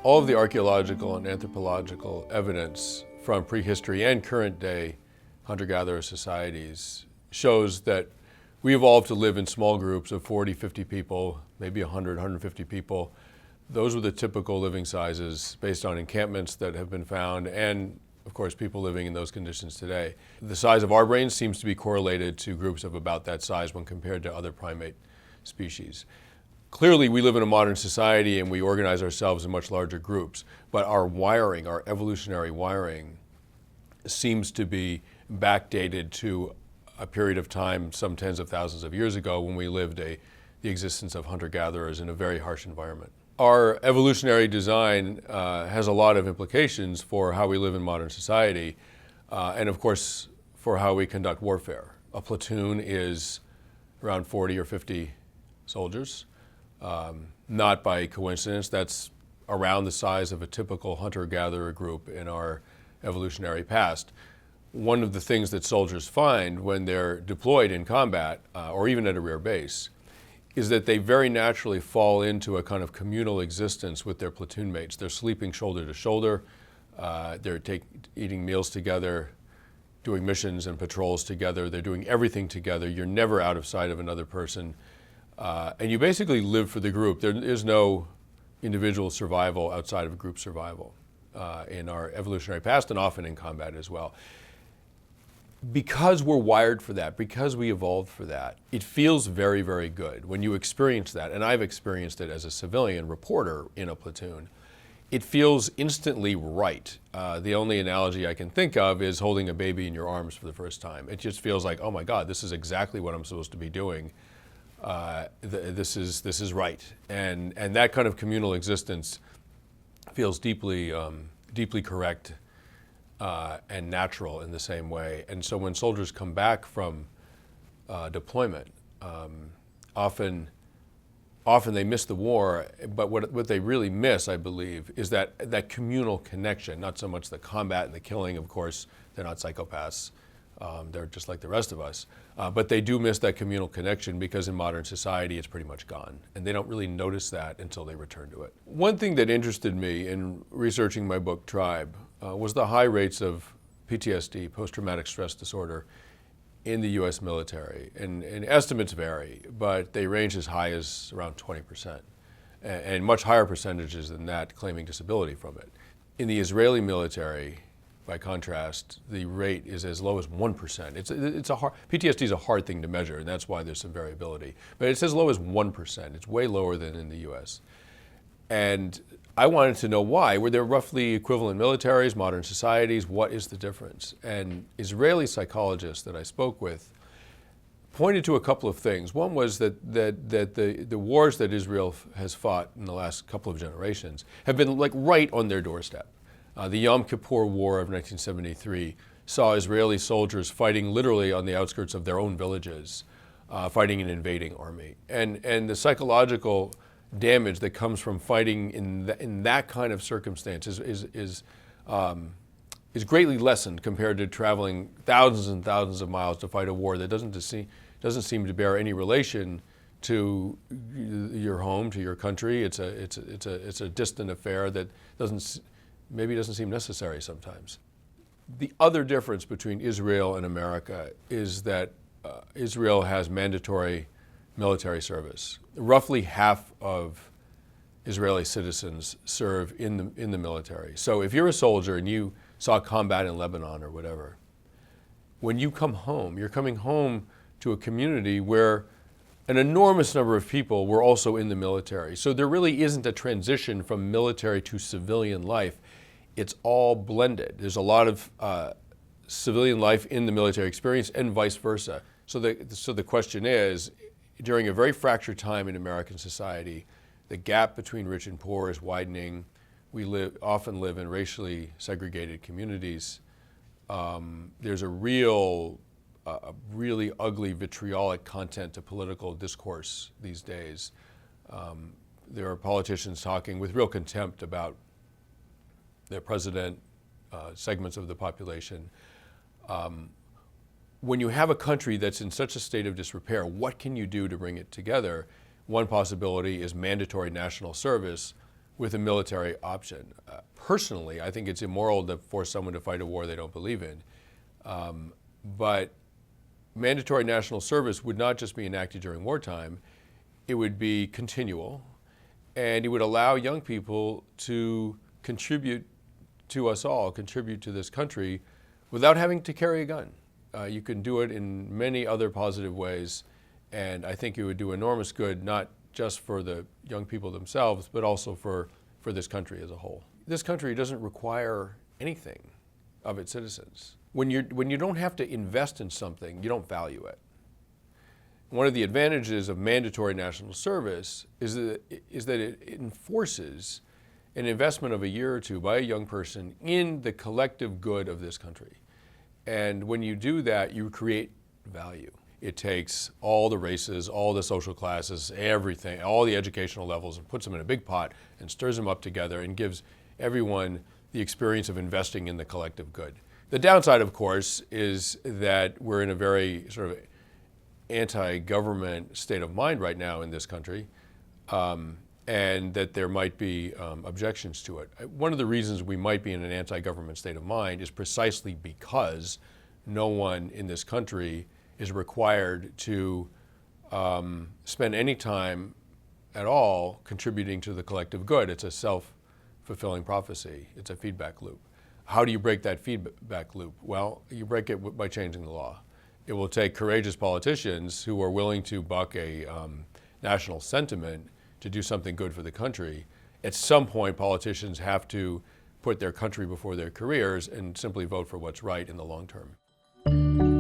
All of the archaeological and anthropological evidence from prehistory and current day hunter-gatherer societies shows that we evolved to live in small groups of 40, 50 people, maybe 100, 150 people. Those were the typical living sizes based on encampments that have been found and, of course, people living in those conditions today. The size of our brains seems to be correlated to groups of about that size when compared to other primate species. Clearly, we live in a modern society and we organize ourselves in much larger groups, but our wiring, our evolutionary wiring, seems to be backdated to a period of time some tens of thousands of years ago when we lived the existence of hunter-gatherers in a very harsh environment. Our evolutionary design has a lot of implications for how we live in modern society and, of course, for how we conduct warfare. A platoon is around 40 or 50 soldiers. Not by coincidence, that's around the size of a typical hunter-gatherer group in our evolutionary past. One of the things that soldiers find when they're deployed in combat, or even at a rear base, is that they very naturally fall into a kind of communal existence with their platoon mates. They're sleeping shoulder to shoulder, they're eating meals together, doing missions and patrols together, they're doing everything together. You're never out of sight of another person. And you basically live for the group. There is no individual survival outside of group survival in our evolutionary past and often in combat as well. Because we're wired for that, because we evolved for that, it feels very, very good when you experience that. And I've experienced it as a civilian reporter in a platoon. It feels instantly right. The only analogy I can think of is holding a baby in your arms for the first time. It just feels like, oh my God, this is exactly what I'm supposed to be doing. This is right, and that kind of communal existence feels deeply correct and natural in the same way. And so when soldiers come back from deployment, often they miss the war, but what they really miss, I believe, is that communal connection. Not so much the combat and the killing, of course. They're not psychopaths. They're just like the rest of us. But they do miss that communal connection because in modern society it's pretty much gone. And they don't really notice that until they return to it. One thing that interested me in researching my book, Tribe, was the high rates of PTSD, post-traumatic stress disorder, in the US military. And estimates vary, but they range as high as around 20%. And much higher percentages than that claiming disability from it. In the Israeli military, by contrast, the rate is as low as 1%. PTSD is a hard thing to measure, and that's why there's some variability. But it's as low as 1%. It's way lower than in the US. And I wanted to know why. Were there roughly equivalent militaries, modern societies? What is the difference? And Israeli psychologists that I spoke with pointed to a couple of things. One was that the wars that Israel has fought in the last couple of generations have been like right on their doorstep. The Yom Kippur War of 1973 saw Israeli soldiers fighting literally on the outskirts of their own villages, fighting an invading army. And the psychological damage that comes from fighting in that kind of circumstance is greatly lessened compared to traveling thousands and thousands of miles to fight a war that doesn't seem to bear any relation to your home, to your country. It's a distant affair that maybe doesn't seem necessary sometimes. The other difference between Israel and America is that Israel has mandatory military service. Roughly half of Israeli citizens serve in the military. So if you're a soldier and you saw combat in Lebanon or whatever, when you come home, you're coming home to a community where an enormous number of people were also in the military. So there really isn't a transition from military to civilian life. It's all blended. There's a lot of civilian life in the military experience and vice versa. So the question is, during a very fractured time in American society, the gap between rich and poor is widening. We often live in racially segregated communities. There's a really ugly vitriolic content to political discourse these days. There are politicians talking with real contempt about their president, segments of the population. When you have a country that's in such a state of disrepair, what can you do to bring it together? One possibility is mandatory national service, with a military option. Personally, I think it's immoral to force someone to fight a war they don't believe in. But mandatory national service would not just be enacted during wartime, it would be continual, and it would allow young people to contribute to us all, contribute to this country without having to carry a gun. You can do it in many other positive ways, and I think it would do enormous good, not just for the young people themselves, but also for this country as a whole. This country doesn't require anything of its citizens. When you don't have to invest in something, you don't value it. One of the advantages of mandatory national service is that it enforces an investment of a year or two by a young person in the collective good of this country. And when you do that, you create value. It takes all the races, all the social classes, everything, all the educational levels, and puts them in a big pot and stirs them up together and gives everyone the experience of investing in the collective good. The downside, of course, is that we're in a very sort of anti-government state of mind right now in this country, and that there might be objections to it. One of the reasons we might be in an anti-government state of mind is precisely because no one in this country is required to spend any time at all contributing to the collective good. It's a self-fulfilling prophecy. It's a feedback loop. How do you break that feedback loop? Well, you break it by changing the law. It will take courageous politicians who are willing to buck a national sentiment to do something good for the country. At some point, politicians have to put their country before their careers and simply vote for what's right in the long term.